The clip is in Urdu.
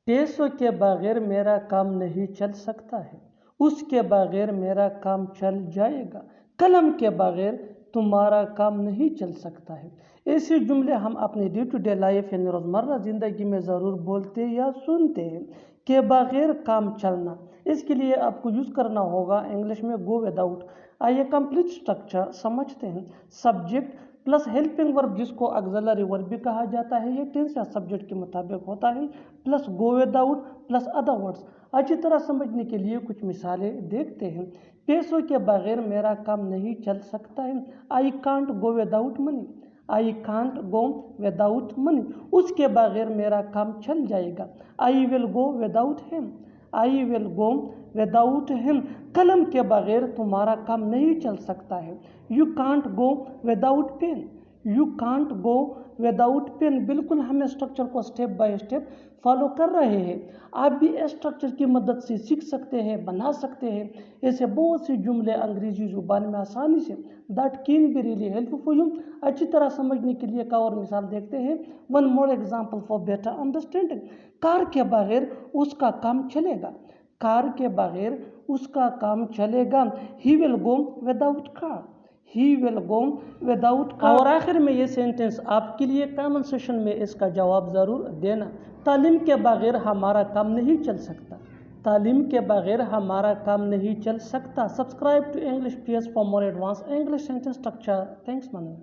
پیسوں کے بغیر میرا کام نہیں چل سکتا ہے، اس کے بغیر میرا کام چل جائے گا، قلم کے بغیر تمہارا کام نہیں چل سکتا ہے۔ ایسے جملے ہم اپنے ڈے ٹو ڈے لائف یعنی روزمرہ زندگی میں ضرور بولتے یا سنتے ہیں۔ کے بغیر کام چلنا، اس کے لیے آپ کو یوز کرنا ہوگا انگلش میں گو وداؤٹ۔ آئیے کمپلیٹ اسٹرکچر سمجھتے ہیں۔ سبجیکٹ پلس ہیلپنگ ورب جس کو آگزیلری ورب بھی کہا جاتا ہے، یہ ٹینس یا سبجیکٹ کے مطابق ہوتا ہے، پلس گو وداؤٹ پلس ادر ورڈس۔ اچھی طرح سمجھنے کے لیے کچھ مثالیں دیکھتے ہیں۔ پیسوں کے بغیر میرا کام نہیں چل سکتا ہے، I can't go without money, I can't go without money. اس کے بغیر میرا کام چل جائے گا، آئی ول گو وداؤٹ ہم، آئی ول گو وداؤٹ ہم۔ قلم کے بغیر تمہارا کام نہیں چل سکتا ہے، you can't go without pen, you can't go without pen. بالکل ہم اسٹرکچر کو اسٹیپ بائی اسٹیپ فالو کر رہے ہیں۔ آپ بھی اسٹرکچر کی مدد سے سیکھ سکتے ہیں، بنا سکتے ہیں ایسے بہت سے جملے انگریزی زبان میں آسانی سے، that can be really help for you. اچھی طرح سمجھنے کے لیے ایک اور مثال دیکھتے ہیں۔ One more example for better understanding. Car کے بغیر اس کا کام چلے گا، کار کے بغیر اس کا کام چلے گا، ہی ول گو وداؤٹ کار، ہی ول گو وداؤٹ کار۔ اور آخر میں یہ سینٹینس آپ کے لیے کامن سیشن میں اس کا جواب ضرور دینا۔ تعلیم کے بغیر ہمارا کام نہیں چل سکتا، تعلیم کے بغیر ہمارا کام نہیں چل سکتا۔ Subscribe to English PS for more advance English sentence structure. Thanks مانو۔